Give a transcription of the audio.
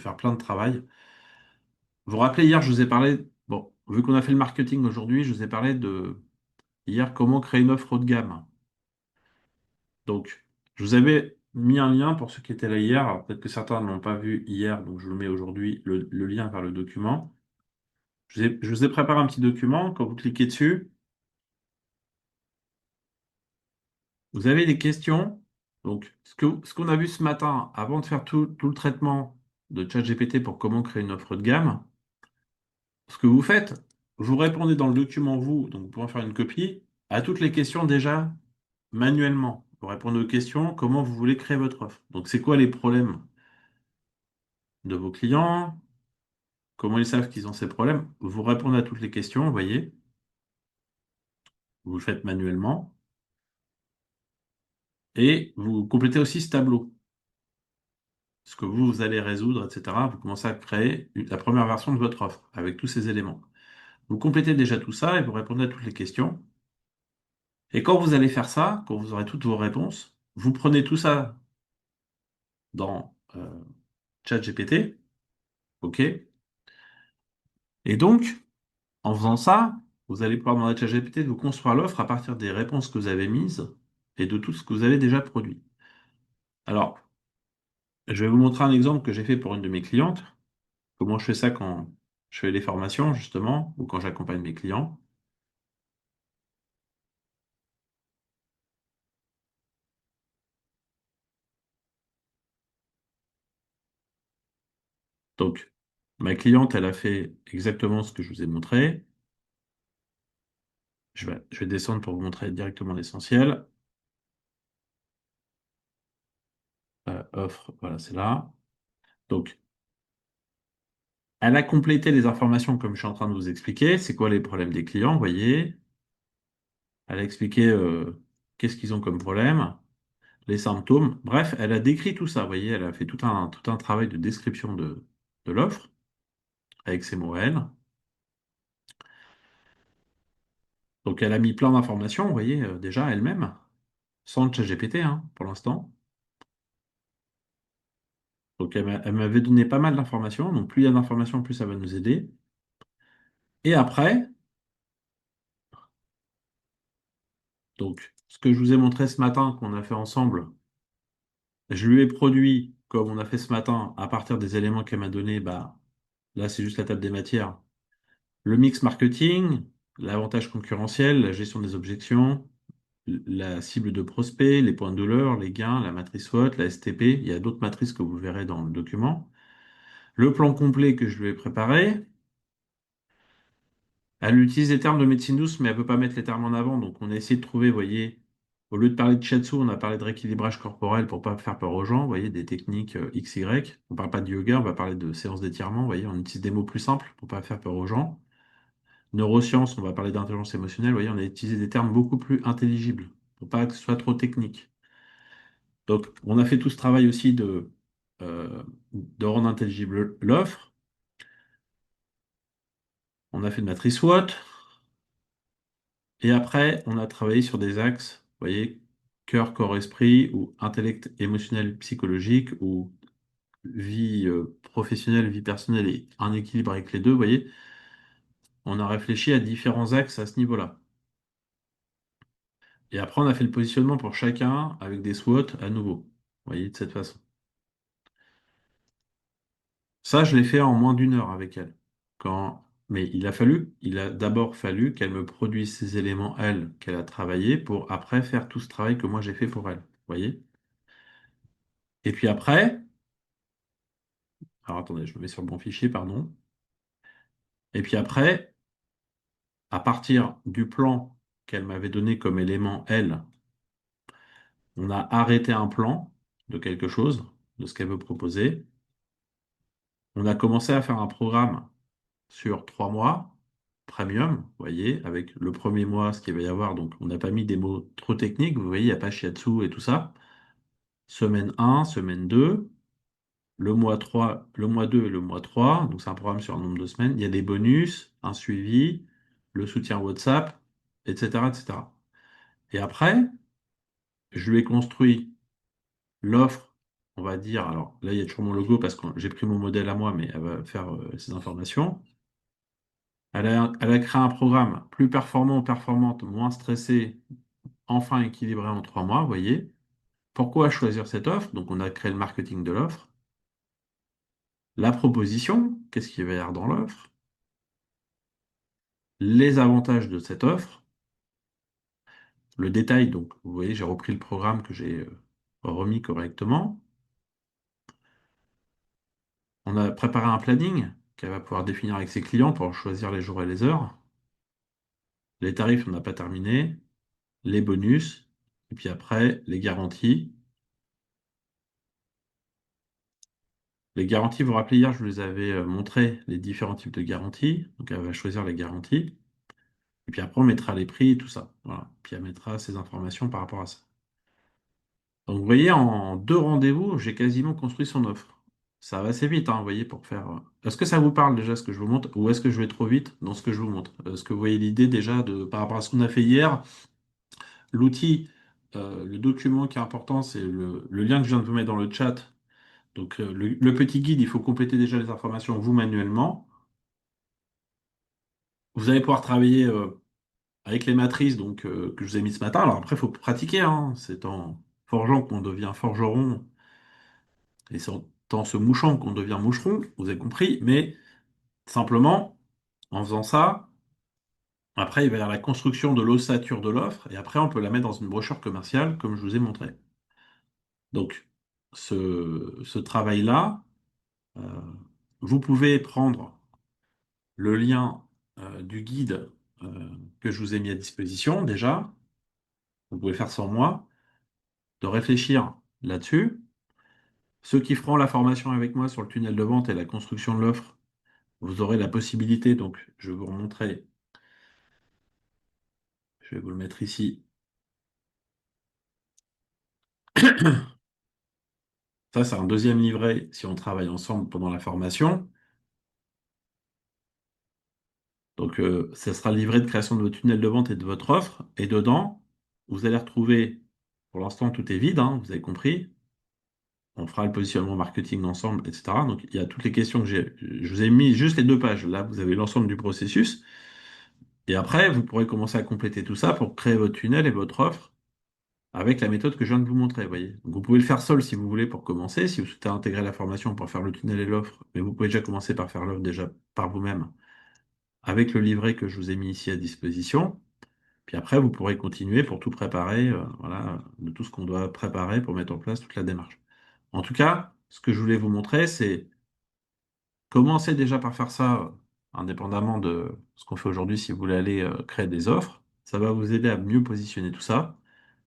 faire plein de travail. Vous vous rappelez, hier, je vous ai parlé, bon, vu qu'on a fait le marketing aujourd'hui, je vous ai parlé de, hier, comment créer une offre haut de gamme. Donc, je vous avais mis un lien pour ceux qui étaient là hier. Alors, peut-être que certains ne l'ont pas vu hier, donc je vous mets aujourd'hui le lien vers le document. Je vous ai préparé un petit document. Quand vous cliquez dessus, vous avez des questions. Donc, ce qu'on a vu ce matin, avant de faire tout le traitement de ChatGPT pour comment créer une offre de gamme, ce que vous faites, vous répondez dans le document, vous, donc vous pouvez en faire une copie, à toutes les questions déjà manuellement. Vous répondez aux questions, comment vous voulez créer votre offre. Donc, c'est quoi les problèmes de vos clients? Comment ils savent qu'ils ont ces problèmes? Vous répondez à toutes les questions, vous voyez, vous le faites manuellement, et vous complétez aussi ce tableau. Ce que vous allez résoudre, etc. Vous commencez à créer la première version de votre offre avec tous ces éléments. Vous complétez déjà tout ça et vous répondez à toutes les questions. Et quand vous allez faire ça, quand vous aurez toutes vos réponses, vous prenez tout ça dans ChatGPT, OK? Et donc, en faisant ça, vous allez pouvoir demander à ChatGPT de vous construire l'offre à partir des réponses que vous avez mises et de tout ce que vous avez déjà produit. Alors, je vais vous montrer un exemple que j'ai fait pour une de mes clientes. Comment je fais ça quand je fais les formations, justement, ou quand j'accompagne mes clients. Donc, ma cliente, elle a fait exactement ce que je vous ai montré. Je vais descendre pour vous montrer directement l'essentiel. Offre, voilà, c'est là. Donc, elle a complété les informations comme je suis en train de vous expliquer. C'est quoi les problèmes des clients, vous voyez? Elle a expliqué qu'est-ce qu'ils ont comme problème, les symptômes. Bref, elle a décrit tout ça, vous voyez? Elle a fait tout un travail de description de l'offre avec ses mots à elle. Donc, elle a mis plein d'informations, vous voyez, déjà elle-même, sans le ChatGPT, hein, pour l'instant. Donc, elle m'avait donné pas mal d'informations. Donc, plus il y a d'informations, plus ça va nous aider. Et après, donc, ce que je vous ai montré ce matin, qu'on a fait ensemble, je lui ai produit, comme on a fait ce matin, à partir des éléments qu'elle m'a donnés, bah, là, c'est juste la table des matières. Le mix marketing, l'avantage concurrentiel, la gestion des objections, la cible de prospect, les points de douleur, les gains, la matrice SWOT, la STP. Il y a d'autres matrices que vous verrez dans le document. Le plan complet que je lui ai préparé. Elle utilise les termes de médecine douce, mais elle ne peut pas mettre les termes en avant. Donc, on a essayé de trouver, vous voyez, au lieu de parler de shiatsu, on a parlé de rééquilibrage corporel pour pas faire peur aux gens, vous voyez, des techniques XY. On ne parle pas de yoga, on va parler de séances d'étirement, vous voyez, on utilise des mots plus simples pour pas faire peur aux gens. Neurosciences, on va parler d'intelligence émotionnelle, vous voyez, on a utilisé des termes beaucoup plus intelligibles pour pas que ce soit trop technique. Donc, on a fait tout ce travail aussi de rendre intelligible l'offre. On a fait une matrice SWOT. Et après, on a travaillé sur des axes, vous voyez, cœur, corps, esprit, ou intellect émotionnel, psychologique, ou vie professionnelle, vie personnelle, et un équilibre avec les deux, vous voyez. On a réfléchi à différents axes à ce niveau-là. Et après, on a fait le positionnement pour chacun avec des SWOT à nouveau, vous voyez, de cette façon. Ça, je l'ai fait en moins d'une heure avec elle. Mais il a d'abord fallu qu'elle me produise ces éléments, elle, qu'elle a travaillé, pour après faire tout ce travail que moi j'ai fait pour elle, vous voyez. Et puis après, alors attendez, je me mets sur le bon fichier, pardon. Et puis après, à partir du plan qu'elle m'avait donné comme élément, elle, on a arrêté un plan de quelque chose, de ce qu'elle veut proposer. On a commencé à faire un programme sur 3 mois, premium, vous voyez, avec le premier mois, ce qu'il va y avoir. Donc, on n'a pas mis des mots trop techniques, vous voyez, il n'y a pas shiatsu et tout ça. Semaine 1, semaine 2. Le mois 3, le mois 2 et le mois 3, donc c'est un programme sur un nombre de semaines, il y a des bonus, un suivi, le soutien WhatsApp, etc., etc. Et après, je lui ai construit l'offre on va dire, alors là, il y a toujours mon logo parce que j'ai pris mon modèle à moi, mais elle va faire ces informations. Elle a créé un programme plus performant ou performante, moins stressé, enfin équilibré en 3 mois, vous voyez. Pourquoi choisir cette offre? Donc, on a créé le marketing de l'offre. La proposition, qu'est-ce qu'il va y avoir dans l'offre? Les avantages de cette offre, le détail. Donc, vous voyez, j'ai repris le programme que j'ai remis correctement. On a préparé un planning qu'elle va pouvoir définir avec ses clients pour choisir les jours et les heures. Les tarifs, on n'a pas terminé. Les bonus. Et puis après, les garanties. Les garanties, vous vous rappelez, hier, je vous les avais montré les différents types de garanties. Donc, elle va choisir les garanties. Et puis après, on mettra les prix et tout ça. Voilà. Puis elle mettra ses informations par rapport à ça. Donc, vous voyez, en 2 rendez-vous, j'ai quasiment construit son offre. Ça va assez vite, hein, vous voyez, pour faire. Est-ce que ça vous parle déjà ce que je vous montre, ou est-ce que je vais trop vite dans ce que je vous montre? Est-ce que vous voyez l'idée déjà de par rapport à ce qu'on a fait hier? L'outil, le document qui est important, c'est le lien que je viens de vous mettre dans le chat. Donc, le petit guide, il faut compléter déjà les informations vous manuellement. Vous allez pouvoir travailler avec les matrices donc, que je vous ai mis ce matin. Alors après, il faut pratiquer, hein. C'est en forgeant qu'on devient forgeron et c'est en se mouchant qu'on devient moucheron, vous avez compris. Mais simplement, en faisant ça, après, il va y avoir la construction de l'ossature de l'offre et après, on peut la mettre dans une brochure commerciale comme je vous ai montré. Donc, ce travail-là, euh, vous pouvez prendre le lien du guide que je vous ai mis à disposition déjà. Vous pouvez faire sans moi, de réfléchir là-dessus. Ceux qui feront la formation avec moi sur le tunnel de vente et la construction de l'offre, vous aurez la possibilité, donc je vais vous remontrer, je vais vous le mettre ici. Ça, c'est un deuxième livret si on travaille ensemble pendant la formation. Donc, ça sera le livret de création de votre tunnel de vente et de votre offre. Et dedans, vous allez retrouver, pour l'instant, tout est vide, hein, vous avez compris. On fera le positionnement marketing ensemble, etc. Donc, il y a toutes les questions que j'ai. Je vous ai mis juste les 2 pages. Là, vous avez l'ensemble du processus. Et après, vous pourrez commencer à compléter tout ça pour créer votre tunnel et votre offre avec la méthode que je viens de vous montrer, vous voyez. Donc, vous pouvez le faire seul si vous voulez pour commencer, si vous souhaitez intégrer la formation pour faire le tunnel et l'offre, mais vous pouvez déjà commencer par faire l'offre déjà par vous-même avec le livret que je vous ai mis ici à disposition. Puis après, vous pourrez continuer pour tout préparer, voilà, de tout ce qu'on doit préparer pour mettre en place toute la démarche. En tout cas, ce que je voulais vous montrer, c'est commencer déjà par faire ça, indépendamment de ce qu'on fait aujourd'hui, si vous voulez aller créer des offres. Ça va vous aider à mieux positionner tout ça.